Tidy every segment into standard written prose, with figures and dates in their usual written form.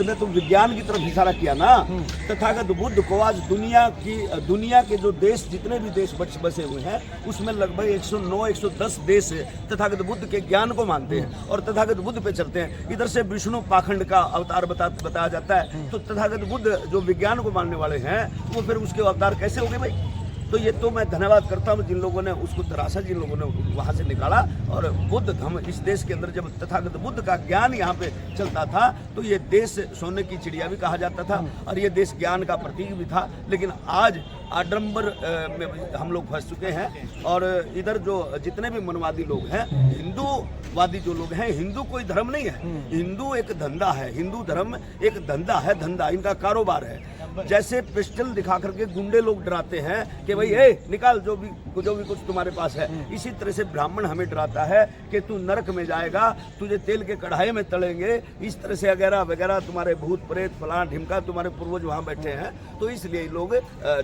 बुद्ध ने तो विज्ञान की तरफ इशारा किया ना। तथागत बुद्ध को आज दुनिया के जो देश, जितने भी देश बसे हुए हैं, उसमें लगभग 109-110 देश तथागत बुद्ध के ज्ञान को मानते हैं और तथागत बुद्ध पे चलते हैं। इधर से विष्णु पाखंड का अवतार बताया जाता है, तो तथागत बुद्ध जो विज्ञान को मानने वाले हैं, वो फिर उसके अवतार कैसे हो गए भाई? तो ये तो मैं धन्यवाद करता हूँ जिन लोगों ने उसको तराशा, जिन लोगों ने वहाँ से निकाला। और बुद्ध धर्म इस देश के अंदर, जब तथागत बुद्ध का ज्ञान यहाँ पे चलता था, तो ये देश सोने की चिड़िया भी कहा जाता था और ये देश ज्ञान का प्रतीक भी था। लेकिन आज आडंबर में हम लोग फंस चुके हैं। और इधर जो जितने भी मनवादी लोग हैं, हिंदूवादी जो लोग हैं, हिंदू कोई धर्म नहीं है, हिंदू एक धंधा है। हिंदू धर्म एक धंधा है, धंधा इनका कारोबार है। जैसे पिस्टल दिखा करके गुंडे लोग डराते हैं कि भाई निकाल जो भी कुछ तुम्हारे पास है, इसी तरह से ब्राह्मण हमें डराता है कि तू नरक में जाएगा, तुझे तेल के कढ़ाई में तलेंगे, इस तरह से वगैरह वगैरह, तुम्हारे भूत प्रेत फलां ढिमका, तुम्हारे पूर्वज वहाँ बैठे हैं। तो इसलिए लोग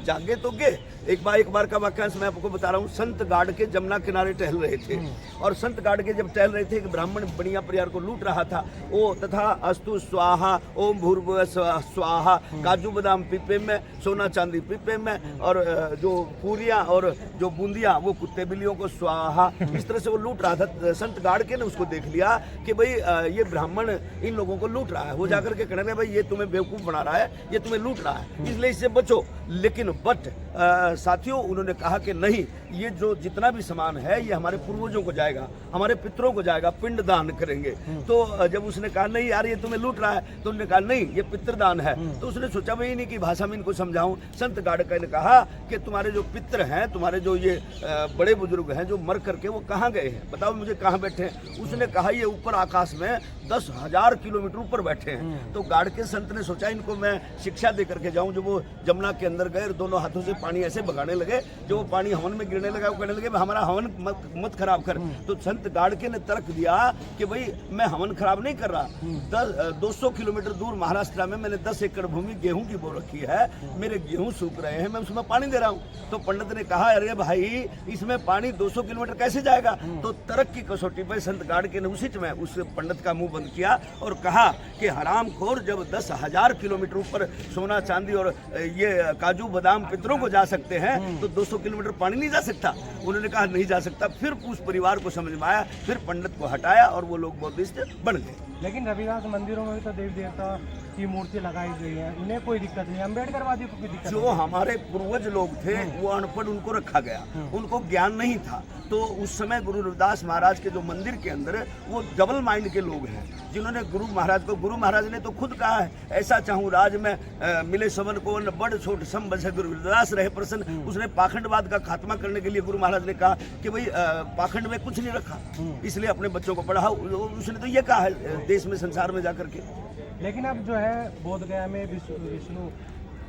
जागे तो गे। एक बार का वाक्यांश मैं आपको बता रहा हूँ। संत गाड़ के जमुना किनारे टहल रहे थे और संत गाड़ के जब टहल रहे थे, एक ब्राह्मण बनिया परिवार को लूट रहा था। ओ तथा अस्तु स्वाहा, ओम भूर्भुवः स्वाहा, काजू बादाम पीपे में, सोना चांदी पीपे में, और जो पूरियां और जो बूंदियां वो कुत्ते बिल्लियों को स्वाहा। इस तरह से वो लूट रहा था। संत गाड़ के ने उसको देख लिया कि भाई ये ब्राह्मण इन लोगों को लूट रहा है। वो जाकर के कहने लगे भाई ये तुम्हें बेवकूफ बना रहा है, ये तुम्हें लूट रहा है, इसलिए इससे बचो। लेकिन साथियों, उन्होंने कहा कि नहीं, ये जो जितना भी सामान है ये हमारे पूर्वजों को जाएगा, हमारे पितरों को जाएगा, पिंड दान करेंगे। तो जब उसने कहा नहीं यार ये तुम्हें लूट रहा है, तो उन्होंने कहा नहीं ये पितृदान है। तो उसने सोचा भाई इन्हीं की भाषा में इनको समझाऊं। संत गाड़कर ने कहा कि तुम्हारे जो पितर हैं, तुम्हारे जो ये बड़े बुजुर्ग हैं जो मर करके वो कहाँ गए हैं, बताओ मुझे कहाँ बैठे हैं। उसने कहा ये ऊपर आकाश में 10,000 किलोमीटर ऊपर बैठे हैं। तो गाड़के संत ने सोचा इनको मैं शिक्षा दे करके जाऊं। जब वो जमुना के अंदर गए, दोनों हाथों से पानी ऐसे भगाने लगे, जो वो पानी हवन में गिरने लगा, वो कहने लगे हमारा हवन मत खराब कर। तो संत गाड़के ने तर्क दिया कि भाई मैं हवन खराब नहीं कर रहा। 200 किलोमीटर दूर महाराष्ट्र में मैंने 10 एकड़ भूमि गेहूं की बो रखी है, मेरे गेहूं सूख रहे हैं, मैं उसमें पानी दे रहा हूं। तो पंडित ने कहा अरे भाई इसमें पानी 200 किलोमीटर कैसे जाएगा। तो तर्क की कसौटी पर संत गाड़के ने उसी में उस पंडित का मुंह बंद किया और कहा कि हरामखोर, जब 10,000 किलोमीटर ऊपर सोना चांदी और ये काजू बादाम पितरों को जा सकते हैं, तो 200 किलोमीटर पानी नहीं जा सकता। उन्होंने कहा नहीं जा सकता। फिर उस परिवार को समझ में आया, फिर पंडित को हटाया और वो लोग बौद्धिस्ट बन गए। लेकिन रविदास मंदिरों में भी तो देवी देवता की मूर्ति लगाई गई है, उन्हें कोई दिक्कत नहीं, अम्बेडकरवादी को कोई दिक्कत। जो हमारे पूर्वज लोग थे वो अनपढ़, उनको रखा गया, उनको ज्ञान नहीं था। तो उस समय गुरु रविदास महाराज के जो मंदिर के अंदर वो डबल माइंड के लोग हैं, जिन्होंने गुरु महाराज ने तो खुद कहा है ऐसा चाहूँ राज में मिले सवन को न बड़ छोट सम बसे गुरु रविदास रहे प्रसन्न। उसने पाखंडवाद का खात्मा करने के लिए गुरु महाराज ने कहा कि भाई पाखंड में कुछ नहीं रखा, इसलिए अपने बच्चों को पढ़ाओ। उसने तो ये कहा है देश में संसार में जाकर के। लेकिन अब जो है बोध गया में विष्णु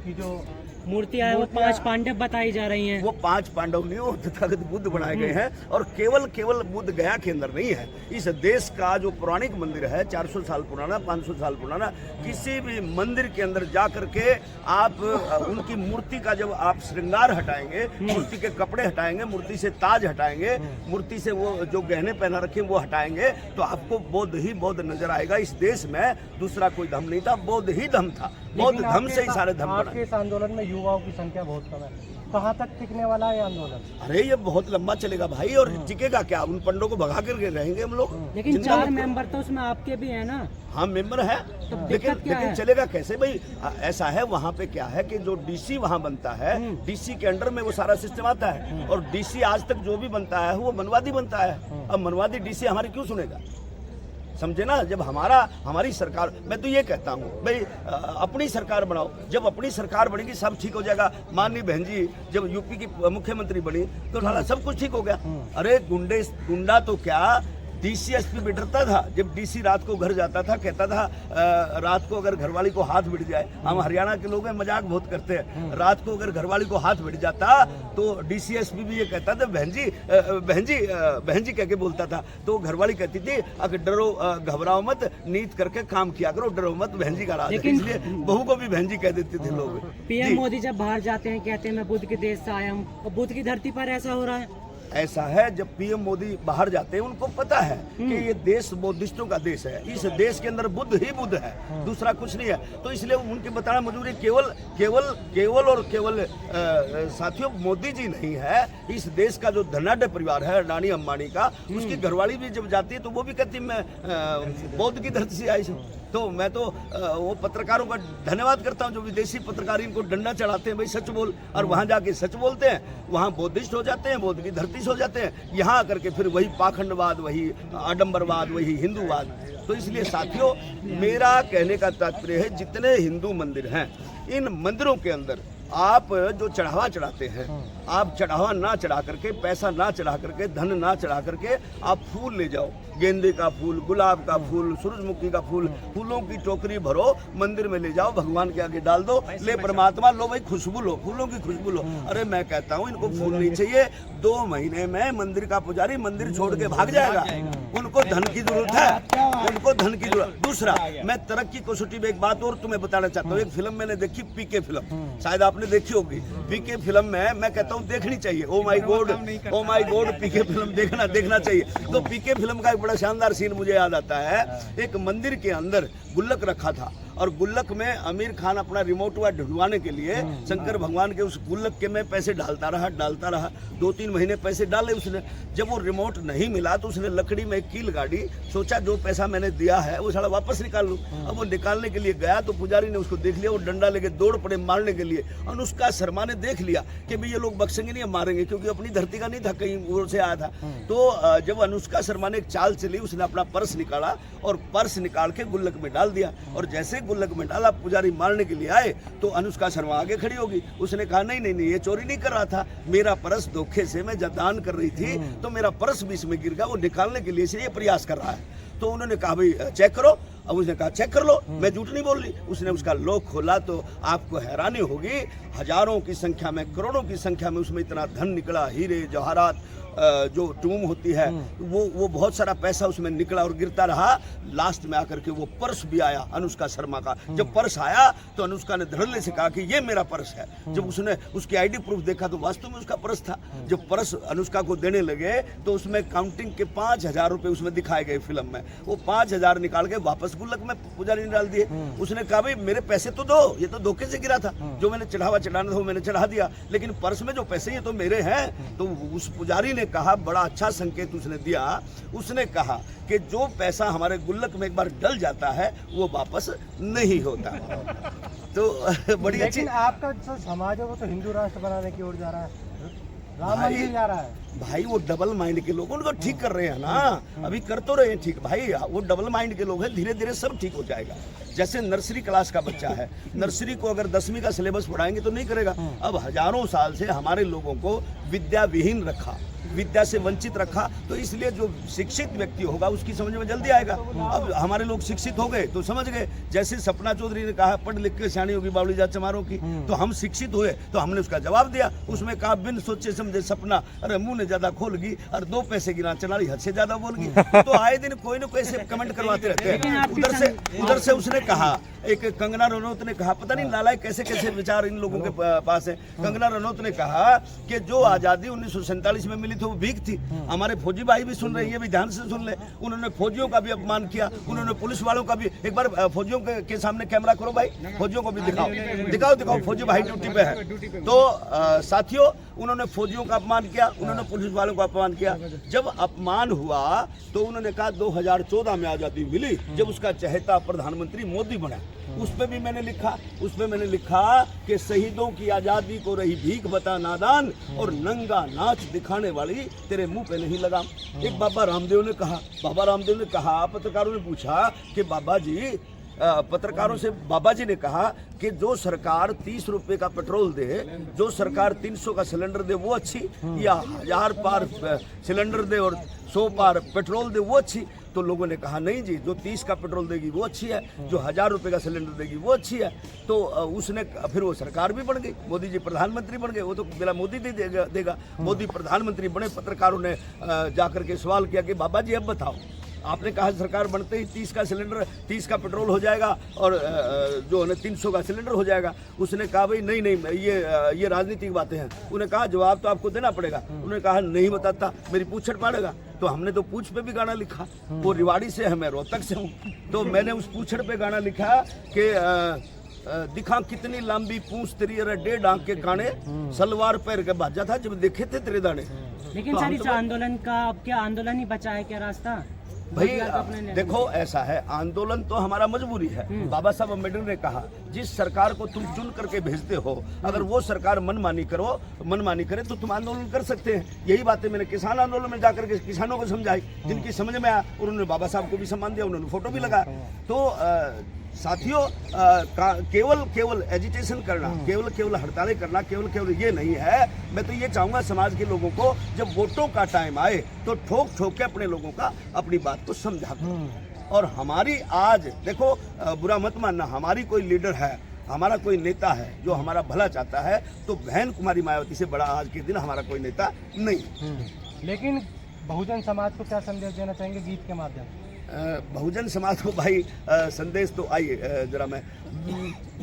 की जो मूर्तियां है वो 5 पांडव बताई जा रही हैं। वो 5 पांडव नहीं, वो तथागत बुद्ध बनाए गए हैं। और केवल बुद्ध गया के अंदर नहीं है, इस देश का जो पौराणिक मंदिर है 400 साल पुराना, 500 साल पुराना, किसी भी मंदिर के अंदर जा करके आप उनकी मूर्ति का जब आप श्रृंगार हटाएंगे, मूर्ति के कपड़े हटाएंगे, मूर्ति से ताज हटाएंगे, मूर्ति से वो जो गहने पहना रखे वो हटाएंगे, तो आपको बौद्ध ही बौद्ध नजर आएगा। इस देश में दूसरा कोई धर्म नहीं था, बौद्ध ही धर्म था। बौद्ध धर्म से ही सारे धर्म बने। आपके इस आंदोलन में युवाओं की संख्या बहुत कम है, कहाँ तक टिकने वाला है आंदोलन? अरे ये बहुत लंबा चलेगा भाई, और टिकेगा क्या? उन पंडों को भगा करके रहेंगे हम लोग। लेकिन 4 मेंबर तो उसमें आपके भी है ना। हाँ मेंबर है, लेकिन चलेगा कैसे भाई? ऐसा है वहाँ पे क्या है कि जो डीसी वहाँ बनता है, डीसी के अंडर में वो सारा सिस्टम आता है, और डीसी आज तक जो भी बनता है वो मनवादी बनता है। अब मनवादी डीसी हमारी क्यों सुनेगा? समझे ना? जब हमारी सरकार, मैं तो ये कहता हूँ भाई अपनी सरकार बनाओ। जब अपनी सरकार बनेगी सब ठीक हो जाएगा। माननीय बहन जी जब यूपी की मुख्यमंत्री बनी तो साला सब कुछ ठीक हो गया। अरे गुंडा तो क्या, डीसी एसपी भी डरता था। जब डीसी रात को घर जाता था, कहता था रात को अगर घरवाली को हाथ भिड़ जाए, हम हरियाणा के लोग हैं मजाक बहुत करते हैं, रात को अगर घरवाली को हाथ भिड़ जाता तो डीसी एसपी भी ये कहता था बहन जी कह के बोलता था। तो घरवाली कहती थी अगर डरो घबराओ मत, नीत करके काम किया करो, डरो मत, बहन जी का राज है। इसलिए बहू को भी बहन जी कह देते थे लोग। पीएम मोदी जब बाहर जाते हैं कहते हैं मैं बुद्ध के देश से आया हूँ, बुद्ध की धरती पर ऐसा हो रहा है। ऐसा है, जब पीएम मोदी बाहर जाते हैं उनको पता है कि ये देश बुद्धिस्टों का देश है, इस देश के अंदर बुद्ध ही बुद्ध है, दूसरा कुछ नहीं है। तो इसलिए उनके बताना मजबूरी केवल साथियों मोदी जी नहीं है, इस देश का जो धनाढ़ परिवार है अडानी अंबानी का, उसकी घरवाली भी जब जाती है तो वो भी कहती मैं बौद्ध की धरती से आई हूँ। तो मैं तो वो पत्रकारों का धन्यवाद करता हूँ जो विदेशी पत्रकार इनको डंडा चढ़ाते हैं, भाई सच बोल, और वहाँ जाके सच बोलते हैं, वहाँ बौद्धिस्ट हो जाते हैं, बौद्ध की धरती से हो जाते हैं, यहाँ आकर के फिर वही पाखंडवाद, वही आडंबरवाद, वही हिंदूवाद। तो इसलिए साथियों मेरा कहने का तात्पर्य है, जितने हिंदू मंदिर हैं इन मंदिरों के अंदर आप जो चढ़ावा चढ़ाते हैं, आप चढ़ावा ना चढ़ा करके, पैसा ना चढ़ा करके, धन ना चढ़ा करके आप फूल ले जाओ, गेंदे का फूल, गुलाब का फूल, सूरजमुखी का फूल, फूलों की टोकरी भरो, मंदिर में ले जाओ, भगवान के आगे डाल दो, ले परमात्मा लो, भाई खुशबू लो, फूलों की खुशबू लो। अरे मैं कहता हूँ इनको फूल नहीं चाहिए, 2 महीने में मंदिर का पुजारी मंदिर छोड़ के भाग जाएगा। उनको धन की जरूरत है, उनको धन की जरूरत। दूसरा, मैं तरक्की कसौटी में एक बात और तुम्हें बताना चाहता हूँ। एक फिल्म मैंने देखी, पीके फिल्म, शायद आपने देखी होगी। पीके फिल्म में मैं कहता हूँ देखनी चाहिए, oh my god PK film देखना चाहिए। तो पीके फिल्म का एक बड़ा शानदार सीन मुझे याद आता है। एक मंदिर के अंदर गुल्लक रखा था और गुल्लक में आमिर खान अपना रिमोट ढूंढवाने के लिए शंकर भगवान के उस गुल्लक के में पैसे डालता रहा 2-3 महीने पैसे डाले उसने। जब वो रिमोट नहीं मिला तो उसने लकड़ी में एक कील गाड़ी, सोचा जो पैसा मैंने दिया है वो साला वापस निकाल लूं। अब वो निकालने के लिए गया तो पुजारी ने उसको देख लिया, वो डंडा लेके दौड़ पड़े मारने के लिए। अनुष्का शर्मा ने देख लिया कि भाई ये लोग बख्शेंगे नहीं, मारेंगे, क्योंकि अपनी धरती का नहीं था, कहीं वो से आया था। तो जब अनुष्का शर्मा ने एक चाल चली, उसने अपना पर्स निकाला और पर्स निकाल के गुल्लक में डाल दिया, और जैसे गुल्लक में डाला पुजारी मारने के लिए आए तो अनुष्का शर्मा आगे खड़ी होगी। उसने कहा नहीं ये चोरी नहीं कर रहा था, मेरा पर्स धोखे से मैं दान कर रही थी तो मेरा पर्स बीच में गिर गया, वो निकालने के लिए से ये प्रयास कर रहा है। तो उन्होंने कहा भाई चेक करो। अब उसने कहा चेक कर लो, मैं झूठ नहीं बोल रही। उसने उसका लॉक खोला तो आपको हैरानी होगी, हजारों की संख्या में, करोड़ों की संख्या में उसमें इतना धन निकला, हीरे जवाहरात, जो टूम होती है वो बहुत सारा पैसा उसमें निकला और गिरता रहा। लास्ट में आकर के वो पर्स भी आया अनुष्का शर्मा का। जब पर्स आया तो अनुष्का ने धड़ल्ले से कहा कि ये मेरा पर्स है। जब उसने उसकी आईडी प्रूफ देखा तो वास्तव में उसका पर्स था। जब पर्स अनुष्का को देने लगे तो उसमें काउंटिंग के 5000 रुपए उसमें दिखाए गए फिल्म में। वो 5000 निकाल के वापस गुल्लक में पुजारी ने डाल दिए। उसने कहा भाई मेरे पैसे तो दो, ये तो धोखे से गिरा था, जो मैंने चढ़ावा चढ़ाना था वो मैंने चढ़ा दिया, लेकिन पर्स में जो पैसे ये तो मेरे हैं। तो उस पुजारी ने कहा, बड़ा अच्छा संकेत उसने दिया, उसने कहा कि जो पैसा हमारे गुल्लक में एक बार डल जाता है वो वापस नहीं होता। तो बड़ी अच्छी। लेकिन आपका जो समाज है वो तो हिंदू राष्ट्र बनाने की ओर जा रहा है, राम मंदिर जा रहा है। भाई वो डबल माइंड के लोग उनको ठीक कर रहे हैं ना, अभी कर तो रहे हैं ठीक। भाई वो डबल माइंड के लोग हैं, धीरे धीरे सब ठीक हो जाएगा। जैसे नर्सरी क्लास का बच्चा है, नर्सरी को अगर 10वीं का सिलेबस पढ़ाएंगे तो नहीं करेगा। अब हजारों साल से हमारे लोगों को विद्या विहीन रखा, विद्या से वंचित रखा, तो इसलिए जो शिक्षित व्यक्ति होगा उसकी समझ में जल्दी आएगा। अब हमारे लोग शिक्षित हो गए तो समझ गए। जैसे सपना चौधरी ने कहा पढ़ लिख के सियाणी होगी बावली जात चमारों की, तो हम शिक्षित हुए तो हमने उसका जवाब दिया। उसमें कहा बिन सोचे समझे सपना, अरे मुंह ने ज्यादा खोलगी और 2 पैसे गिना चनारी हद से ज्यादा बोलगी। तो आए दिन कोई ना कोई ऐसे कमेंट करवाते रहते हैं। उधर से उसने कहा, एक कंगना रनौत ने कहा, पता नहीं नालायक कैसे कैसे विचार इन लोगों के पास है। कंगना रनौत ने कहा कि जो आजादी 1947 में मिली थी वो भीख थी। हमारे फौजी भाई भी सुन रहे हैं, ये भी ध्यान से सुन ले। उन्होंने फौजियों का भी अपमान किया, उन्होंने पुलिस वालों का भी। एक बार फौजियों के सामने कैमरा करो भाई, फौजियों को भी दिखाओ, फौजी भाई ड्यूटी पे है। तो साथियों उन्होंने फौजियों का अपमान किया, उन्होंने पुलिस वालों का अपमान किया। जब अपमान हुआ तो उन्होंने कहा 2014 में आजादी मिली, जब उसका चहेता प्रधानमंत्री मोदी बना। उस पे भी मैंने लिखा कि शहीदों की आजादी को रही भीख बता नादान, और नंगा नाच दिखाने वाली तेरे मुंह पे नहीं लगाम। एक बाबा रामदेव ने कहा, पत्रकारों ने पूछा कि बाबा जी, पत्रकारों से बाबा जी ने कहा कि जो सरकार 30 रुपए का पेट्रोल दे, जो सरकार 300 का सिलेंडर दे वो अच्छी, या 1000 पार सिलेंडर दे और 100 पार पेट्रोल दे वो अच्छी? तो लोगों ने कहा नहीं जी, जो 30 का पेट्रोल देगी वो अच्छी है, जो 1000 रुपए का सिलेंडर देगी वो अच्छी है। तो उसने फिर वो सरकार भी बन गई, मोदी जी प्रधानमंत्री बन गए। वो तो बिना मोदी देगा, मोदी प्रधानमंत्री बने। पत्रकारों ने जाकर के सवाल किया कि बाबा जी अब बताओ, आपने कहा सरकार बनते ही 30 का सिलेंडर, 30 का पेट्रोल हो जाएगा और जो है 300 का सिलेंडर हो जाएगा। उसने कहा भाई नहीं नहीं, ये राजनीतिक बातें हैं। उन्हें कहा जवाब तो आपको देना पड़ेगा। उन्होंने कहा नहीं बताता, मेरी पूछ छट पाड़ेगा। तो हमने तो पूछ पे भी गाना लिखा। वो रिवाड़ी से है, मैं रोहतक से हूँ, तो मैंने उस पूछड़ पे गाना लिखा कि दिखा कितनी लंबी पूंछ तेरी, अरे 1.5 आंख के काने, सलवार पैर के भाजा था जब देखे थे तेरे दाने। लेकिन तो सर हम इस तो- आंदोलन का अब क्या आंदोलन ही बचा है क्या रास्ता? भाई अपने देखो ऐसा है, आंदोलन तो हमारा मजबूरी है। बाबा साहब अम्बेडकर ने कहा जिस सरकार को तुम चुन करके भेजते हो, अगर वो सरकार मनमानी करे तो तुम आंदोलन कर सकते हैं। यही बातें मैंने किसान आंदोलन में जाकर के किसानों को समझाई, जिनकी समझ में आया, और उन्होंने बाबा साहब को भी सम्मान दिया, उन्होंने फोटो भी लगाया। तो साथियों, केवल एजिटेशन करना, केवल हड़तालें करना, केवल ये नहीं है। मैं तो ये चाहूंगा समाज के लोगों को जब वोटों का टाइम आए तो ठोक के अपने लोगों का अपनी बात को समझा करो। और हमारी आज देखो, बुरा मत मानना, हमारी कोई लीडर है, हमारा कोई नेता है जो हमारा भला चाहता है, तो बहन कुमारी मायावती से बड़ा आज के दिन हमारा कोई नेता नहीं। लेकिन बहुजन समाज को क्या संदेश देना चाहेंगे गीत के माध्यम से? बहुजन समाज को भाई संदेश तो आइए जरा मैं,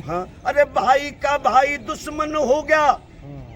हाँ, अरे भाई का भाई दुश्मन हो गया,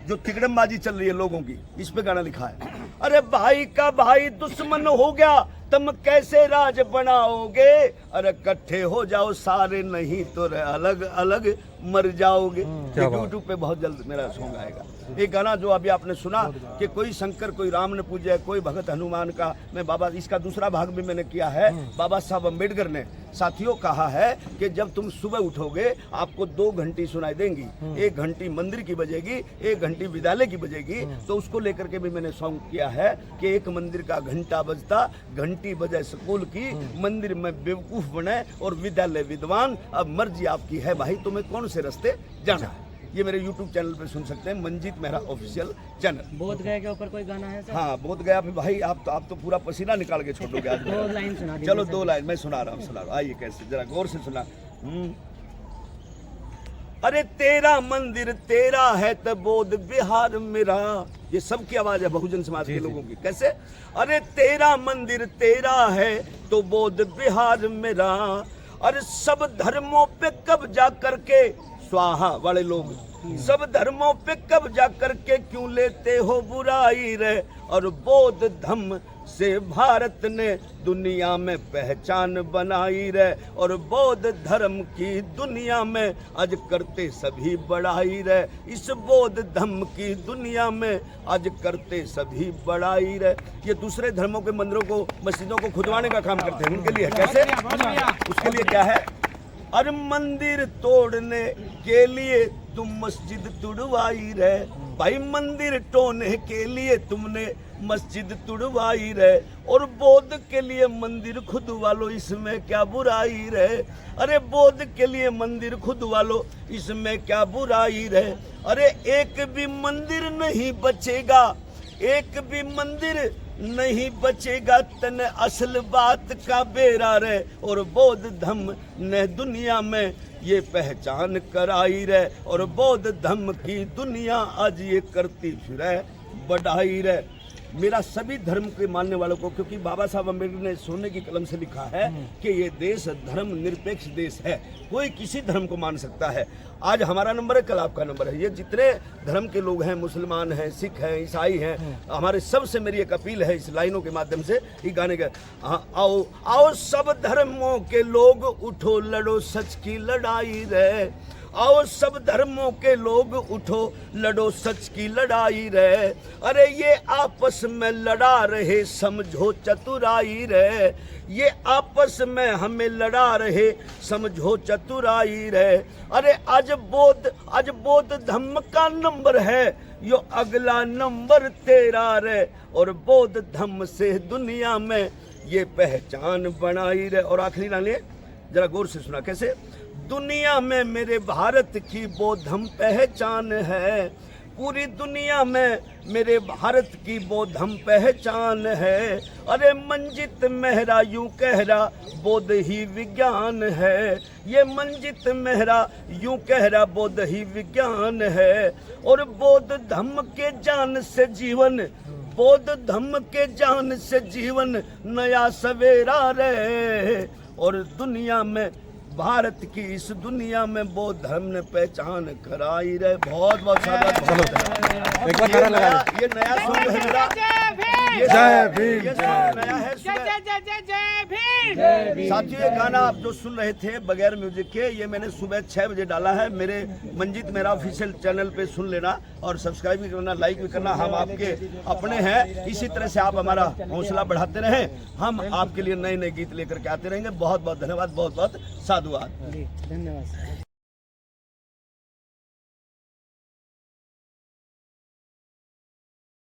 जो तिकड़मबाजी चल रही है लोगों की, इस पे गाना लिखा है। अरे भाई का भाई दुश्मन हो गया, तुम कैसे राज बनाओगे, अरे इकट्ठे हो जाओ सारे, नहीं तो अलग अलग मर जाओगे। यूट्यूब पे बहुत जल्द मेरा सॉन्ग आएगा। ये गाना जो अभी आपने सुना कि कोई शंकर कोई राम ने पूजा, कोई भगत हनुमान का, मैं बाबा, इसका दूसरा भाग भी मैंने किया है। बाबा साहब अम्बेडकर ने साथियों कहा है कि जब तुम सुबह उठोगे आपको 2 घंटी सुनाई देंगी, 1 घंटी मंदिर की बजेगी, 1 घंटी विद्यालय की बजेगी। तो उसको लेकर के भी मैंने सॉन्ग किया है कि एक मंदिर का घंटा बजता, घंटी बजे स्कूल की, मंदिर में बेवकूफ बने और विद्यालय विद्वान, अब मर्जी आपकी है भाई तुम्हें कौन से रास्ते जाना है। ये मेरे YouTube चैनल पे सुन सकते हैं, मंजीत मेहरा ऑफिशियल चैनल। बोध गया के ऊपर कोई गाना है सर? हाँ, बोध गया भाई, आप तो पूरा पसीना निकाल के छोड़ोगे आज। 2 लाइन सुना दीजिए। चलो 2 लाइन मैं सुना रहा हूँ। आइए कैसे, जरा गौर से सुना। अरे तेरा मंदिर तेरा है तो बोध बिहार मेरा, ये सबकी आवाज है बहुजन समाज के लोगों की। कैसे? अरे तेरा मंदिर तेरा है तो बोध बिहार मेरा, अरे सब धर्मों पे कब्जा करके, स्वाहा वाले लोग, सब धर्मों पे कब्जा करके क्यों लेते हो बुराई रे, और बौद्ध धर्म से भारत ने दुनिया में पहचान बनाई रे, और बौद्ध धर्म की दुनिया में आज करते सभी बड़ाई रे, इस बौद्ध धर्म की दुनिया में आज करते सभी बड़ाई रे। ये दूसरे धर्मों के मंदिरों को, मस्जिदों को खुदवाने का काम करते हैं, उनके लिए कैसे? उसके लिए क्या है? अरे मंदिर तोड़ने के लिए तुम मस्जिद तुड़वाई रे, भाई मंदिर तोड़ने के लिए तुमने मस्जिद तुड़वाई रे, और बौद्ध के लिए मंदिर खुदवा लो, इसमें क्या बुराई रे, अरे बौद्ध के लिए मंदिर खुदवा लो, इसमें क्या बुराई रे, अरे एक भी मंदिर नहीं बचेगा, एक भी मंदिर नहीं बचेगा, तने असल बात का बेरा रे, और बौद्ध धर्म ने दुनिया में ये पहचान कराई रे, और बौद्ध धर्म की दुनिया आज ये करती फिरे बढ़ाई रे। मेरा सभी धर्म के मानने वालों को, क्योंकि बाबा साहब अम्बेडकर ने सोने की कलम से लिखा है कि ये देश धर्म निरपेक्ष देश है, कोई किसी धर्म को मान सकता है। आज हमारा नंबर है, कल आपका नंबर है। ये जितने धर्म के लोग हैं, मुसलमान हैं, सिख हैं, ईसाई हैं, हमारे सबसे मेरी एक अपील है इस लाइनों के माध्यम से, ये गाने का, आओ आओ सब धर्मों के लोग उठो लड़ो सच की लड़ाई रे, आओ सब धर्मों के लोग उठो लड़ो सच की लड़ाई रे, अरे ये आपस में लड़ा रहे समझो चतुराई रे, ये आपस में हमें लड़ा रहे समझो चतुराई रे, अरे आज बौद्ध धर्म का नंबर है, यो अगला नंबर तेरा रे, और बौद्ध धर्म से दुनिया में ये पहचान बनाई रे। और आखिरी लाइन जरा गौर से सुना, कैसे? दुनिया में मेरे भारत की बौद्ध धर्म पहचान है, पूरी दुनिया में मेरे भारत की बौद्ध धर्म पहचान है, अरे मंजित मेहरा यूं कह रहा बौद्ध ही विज्ञान है, ये मंजित मेहरा यूं कह रहा बौद्ध ही विज्ञान है, और बौद्ध धर्म के जान से जीवन बौद्ध धम्म के जान से जीवन नया सवेरा रहे, और दुनिया में भारत की इस दुनिया में बौद्ध धर्म ने पहचान कराई रहे। बहुत बहुत साधुवाद। एक बार नारा लगा ये नया सॉन्ग है मेरा, ये सॉन्ग नया है। साथियों, ये गाना आप जो सुन रहे थे बगैर म्यूजिक के, ये मैंने सुबह 6 बजे डाला है। मेरे मंजीत मेरा ऑफिशियल चैनल पे सुन लेना और सब्सक्राइब भी करना, लाइक भी करना। हम आपके अपने हैं, इसी तरह से आप हमारा हौसला बढ़ाते रहें। हम आपके लिए नए नए गीत लेकर के आते रहेंगे। बहुत बहुत धन्यवाद, बहुत बहुत साधुवाद। धन्यवाद।